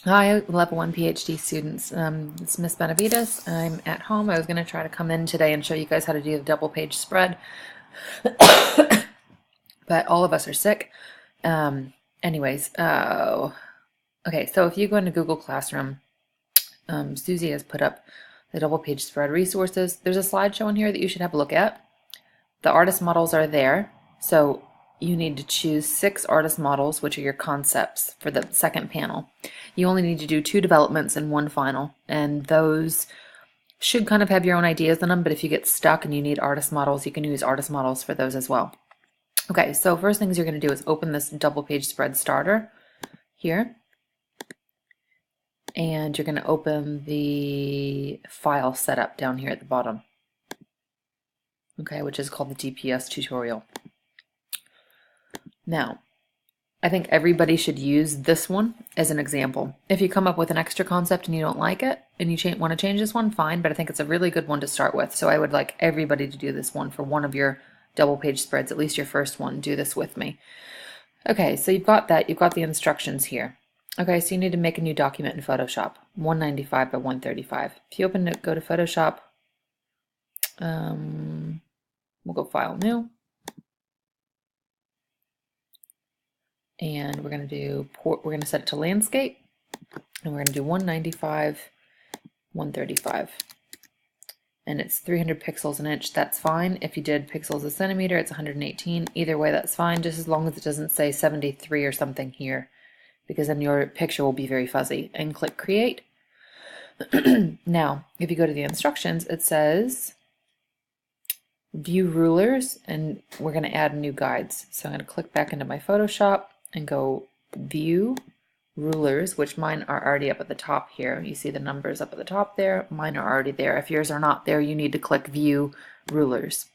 Hi, Level 1 PhD students. It's Miss Benavides. I'm at home. I was going to try to come in today and show you guys how to do the double page spread, but all of us are sick. Okay, so if you go into Google Classroom, Susie has put up the double page spread resources. There's a slideshow in here that you should have a look at. The artist models are there, so you need to choose 6 artist models, which are your concepts for the second panel. You only need to do 2 developments and 1 final, and those should kind of have your own ideas in them, but if you get stuck and you need artist models, you can use artist models for those as well. Okay, so first things you're going to do is open this double page spread starter here, and you're going to open the file setup down here at the bottom, okay, which is called the DPS tutorial. Now, I think everybody should use this one as an example. If you come up with an extra concept and you don't like it and you want to change this one, fine, but I think it's a really good one to start with. So I would like everybody to do this one for one of your double page spreads, at least your first one. Do this with me. Okay, so you've got that. You've got the instructions here. Okay, so you need to make a new document in Photoshop, 195 by 135. If you open it, go to Photoshop. We'll go File, New. And we're going to set it to landscape, and we're going to do 195, 135. And it's 300 pixels an inch. That's fine. If you did pixels a centimeter, it's 118. Either way, that's fine, just as long as it doesn't say 73 or something here, because then your picture will be very fuzzy. And click Create. Now, if you go to the instructions, it says View Rulers, and we're going to add new guides. So I'm going to click back into my Photoshop and go View Rulers, which mine are already up at the top here. You see the numbers up at the top there. Mine are already there. If yours are not there, you need to click View Rulers.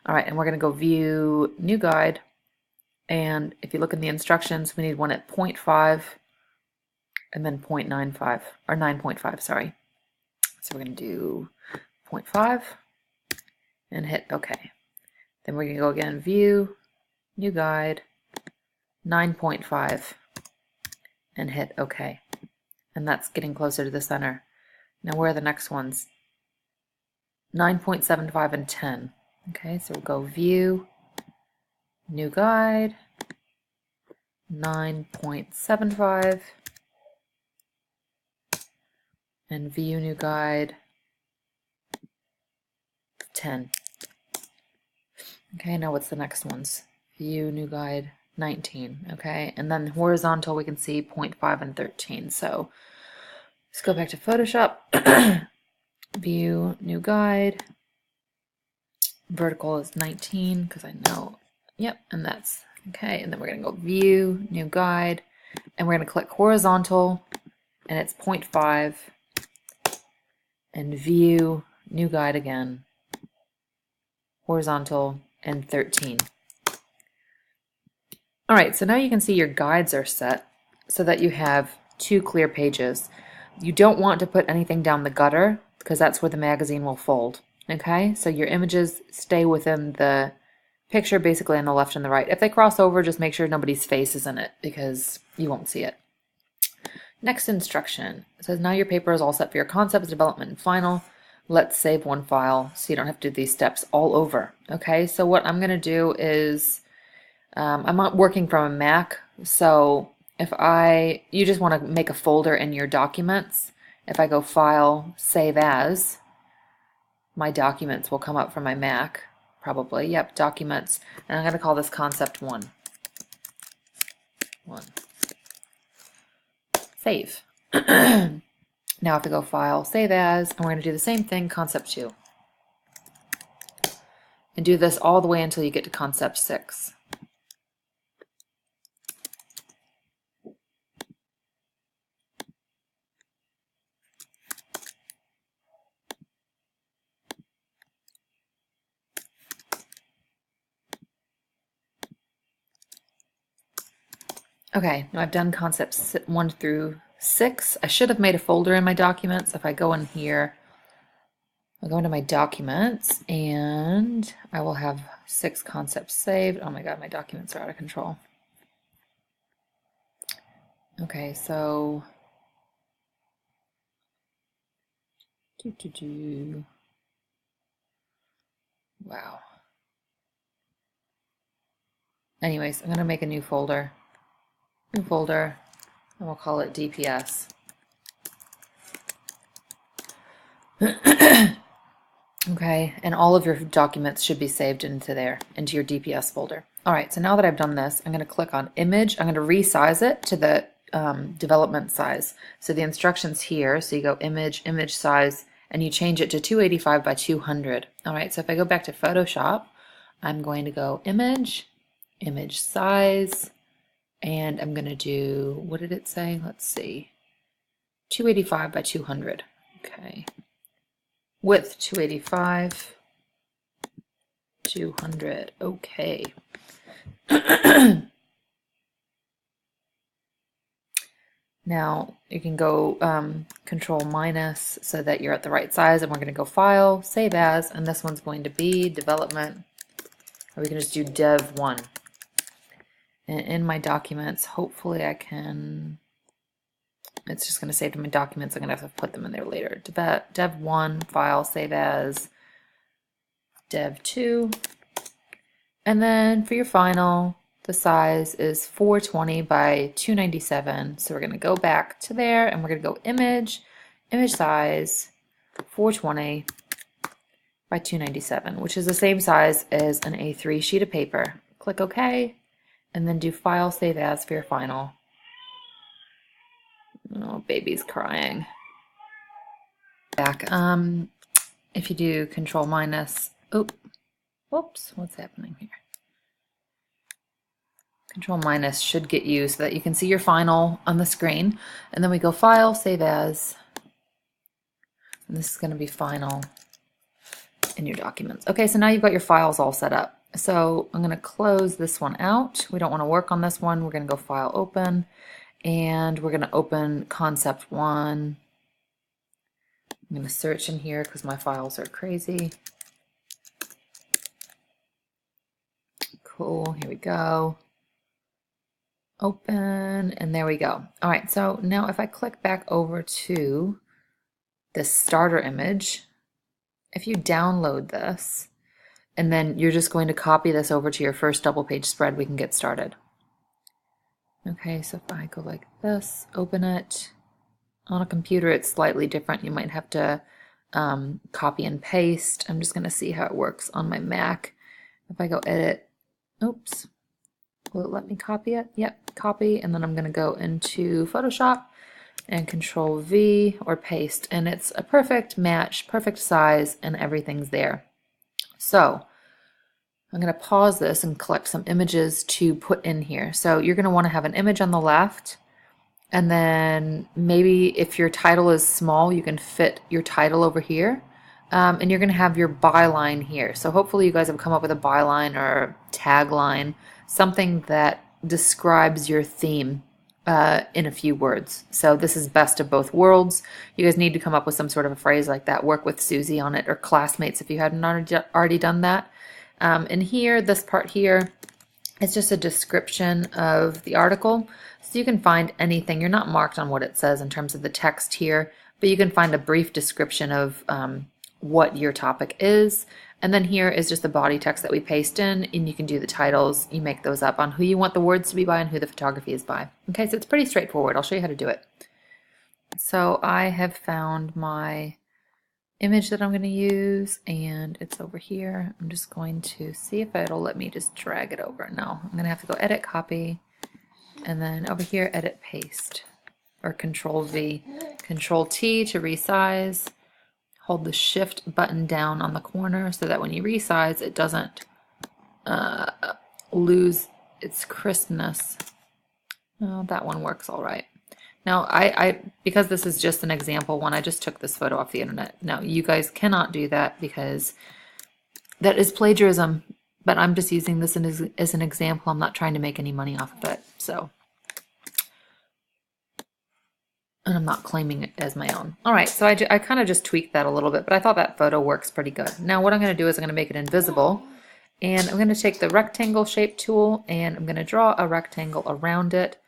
All right, and we're going to go View New Guide. And if you look in the instructions, we need one at 0.5 and then 0.95, or 9.5, sorry. So we're going to do 0.5 and hit OK. Then we're going to go again, View New Guide, 9.5, and hit OK. And that's getting closer to the center. Now where are the next ones? 9.75 and 10. Okay, so we'll go View, New Guide, 9.75, and View New Guide, 10. Okay, now what's the next ones? View New Guide, 19. Okay, and then horizontal we can see 0.5 and 13. So let's go back to Photoshop. View New Guide. Vertical is 19 because I know. Yep, and that's okay. And then we're going to go View New Guide, and we're going to click horizontal, and it's 0.5, and View New Guide again, horizontal, and 13. All right, so now you can see your guides are set so that you have 2 clear pages. You don't want to put anything down the gutter because that's where the magazine will fold. Okay, so your images stay within the picture basically on the left and the right. If they cross over, just make sure nobody's face is in it because you won't see it. Next instruction. It says now your paper is all set for your concepts, development, and final. Let's save one file so you don't have to do these steps all over. Okay, so what I'm going to do is I'm not working from a Mac, so you just want to make a folder in your documents. If I go File, Save As, my documents will come up from my Mac, probably. Yep, Documents. And I'm going to call this Concept 1. Save. Now if I go File, Save As, and we're going to do the same thing, Concept 2. And do this all the way until you get to Concept 6. Okay, now I've done concepts 1 through 6. I should have made a folder in my documents. If I go in here, I'll go into my documents and I will have 6 concepts saved. Oh my god, my documents are out of control. Okay, so Wow. Anyways, I'm going to make a new folder. New folder, and we'll call it DPS. Okay, and all of your documents should be saved into there, into your DPS folder. All right, so now that I've done this, I'm going to click on image. I'm going to resize it to the development size. So the instructions here, so you go image, image size, and you change it to 285 by 200. All right, so if I go back to Photoshop, I'm going to go image, image size, and I'm going to do, what did it say? Let's see, 285 by 200. Okay. Width 285, 200. Okay. Now you can go control minus so that you're at the right size, and we're going to go file, save as, and this one's going to be development, or we can just do dev 1. And in my documents, hopefully I can, it's just going to save to my documents. I'm going to have to put them in there later. Dev 1, file, save as, dev 2. And then for your final, the size is 420 by 297. So we're going to go back to there, and we're going to go image, image size, 420 by 297, which is the same size as an A3 sheet of paper. Click OK, and then do file, save as for your final. Oh, baby's crying. Back. If you do control minus, whoops, what's happening here? Control minus should get you so that you can see your final on the screen. And then we go file, save as, and this is going to be final in your documents. Okay, so now you've got your files all set up. So I'm going to close this one out. We don't want to work on this one. We're going to go file, open. And we're going to open concept 1. I'm going to search in here because my files are crazy. Cool, here we go. Open, and there we go. All right, so now if I click back over to the starter image, if you download this, and then you're just going to copy this over to your first double page spread, we can get started. Okay, so if I go like this, open it. On a computer, it's slightly different. You might have to copy and paste. I'm just going to see how it works on my Mac. If I go edit, oops, will it let me copy it? Yep, copy, and then I'm going to go into Photoshop and control V or paste, and it's a perfect match, perfect size, and everything's there. So I'm going to pause this and collect some images to put in here. So you're going to want to have an image on the left, and then maybe if your title is small, you can fit your title over here. And you're going to have your byline here. So hopefully you guys have come up with a byline or tagline, something that describes your theme in a few words. So this is best of both worlds. You guys need to come up with some sort of a phrase like that. Work with Susie on it, or classmates if you hadn't already done that. And here, this part here, it's just a description of the article. So you can find anything. You're not marked on what it says in terms of the text here, but you can find a brief description of what your topic is. And then here is just the body text that we paste in, and you can do the titles. You make those up on who you want the words to be by and who the photography is by. Okay, so it's pretty straightforward. I'll show you how to do it. So I have found my image that I'm going to use, and it's over here. I'm just going to see if it'll let me just drag it over. No, I'm going to have to go edit, copy, and then over here edit, paste, or control V, control T to resize. Hold the shift button down on the corner so that when you resize it doesn't lose its crispness. Oh, that one works all right. Now, because this is just an example one, I just took this photo off the internet. Now, you guys cannot do that because that is plagiarism, but I'm just using this as an example. I'm not trying to make any money off of it, so. And I'm not claiming it as my own. All right, so I kind of just tweaked that a little bit, but I thought that photo works pretty good. Now, what I'm going to do is I'm going to make it invisible, and I'm going to take the rectangle shape tool, and I'm going to draw a rectangle around it.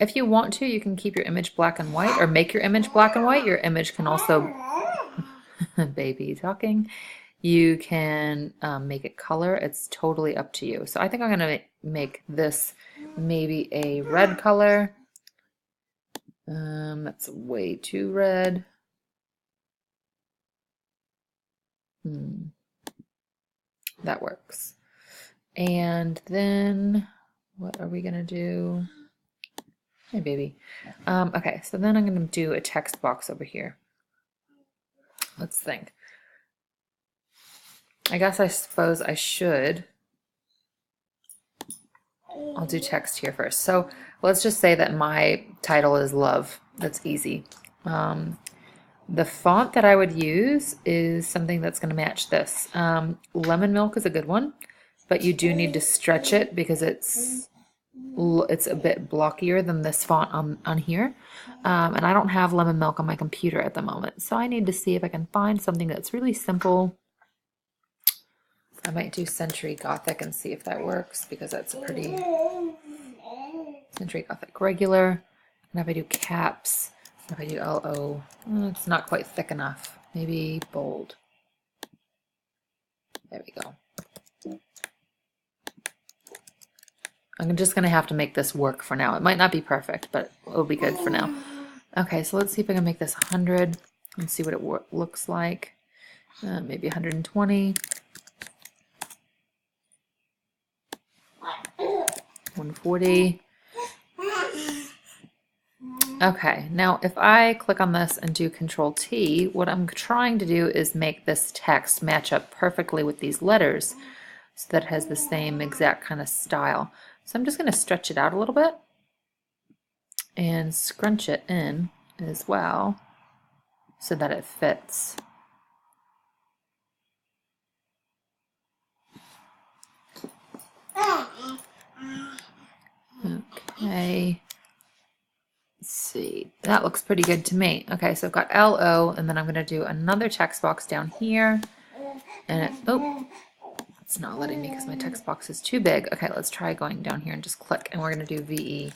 If you want to, you can keep your image black and white, or make your image black and white. Your image can also, baby talking. You can make it color. It's totally up to you. So I think I'm going to make this maybe a red color. That's way too red. That works. And then what are we going to do? Hey, baby. Okay, so then I'm going to do a text box over here. Let's think. I suppose I should. I'll do text here first. So let's just say that my title is love. That's easy. The font that I would use is something that's going to match this. Lemon Milk is a good one, but you do need to stretch it because it's a bit blockier than this font on here. And I don't have Lemon Milk on my computer at the moment, so I need to see if I can find something that's really simple. I might do Century Gothic and see if that works, because that's a pretty Century Gothic regular. And if I do caps, if I do LO, it's not quite thick enough. Maybe bold. There we go. I'm just going to have to make this work for now. It might not be perfect, but it'll be good for now. Okay, so let's see if I can make this 100 and see what it looks like. Maybe 120. 140. Okay, now if I click on this and do Control T, what I'm trying to do is make this text match up perfectly with these letters so that it has the same exact kind of style. So I'm just going to stretch it out a little bit and scrunch it in as well so that it fits. Okay, let's see, that looks pretty good to me. Okay, so I've got LO, and then I'm going to do another text box down here, and it's not letting me because my text box is too big. Okay, let's try going down here and just click, and we're going to do VE,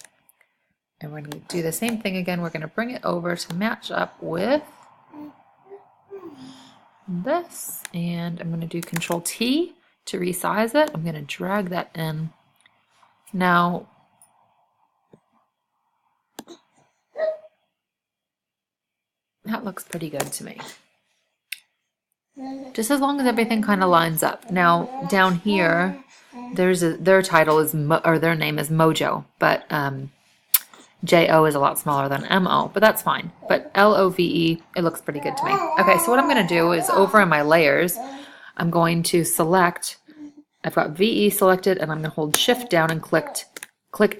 and we're going to do the same thing again. We're going to bring it over to match up with this, and I'm going to do Control T to resize it. I'm going to drag that in. Now, that looks pretty good to me. Just as long as everything kind of lines up. Now, down here, their title is, or their name is Mojo, but J-O is a lot smaller than M-O, but that's fine. But L-O-V-E, it looks pretty good to me. Okay, so what I'm going to do is over in my layers, I'm going to select, I've got VE selected, and I'm going to hold Shift down and click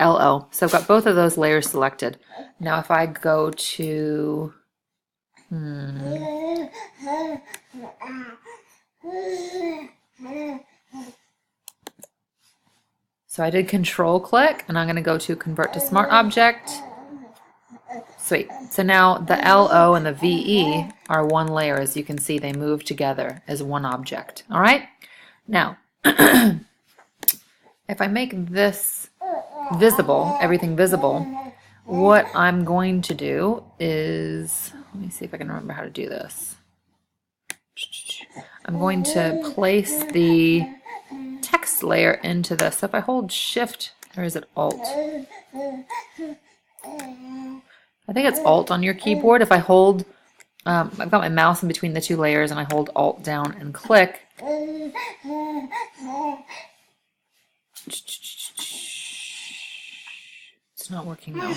L-O. So I've got both of those layers selected. Now if I go to, so I did Control click, and I'm going to go to Convert to Smart Object. Sweet. So now the LO and the VE are one layer. As you can see, they move together as one object. All right? Now, if I make this visible, everything visible, what I'm going to do is, let me see if I can remember how to do this. I'm going to place the text layer into this. So if I hold Shift, or is it Alt? I think it's Alt on your keyboard. If I hold, I've got my mouse in between the two layers and I hold Alt down and click. It's not working now.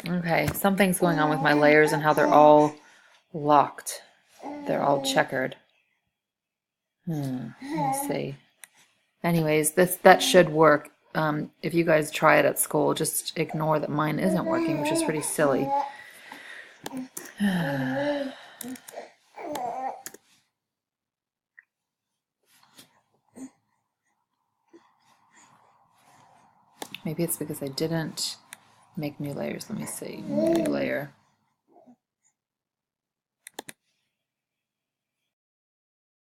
Okay, something's going on with my layers and how they're all locked. They're all checkered. Let me see. Anyways, that should work. If you guys try it at school, just ignore that mine isn't working, which is pretty silly. Maybe it's because I didn't make new layers. Let me see. New layer.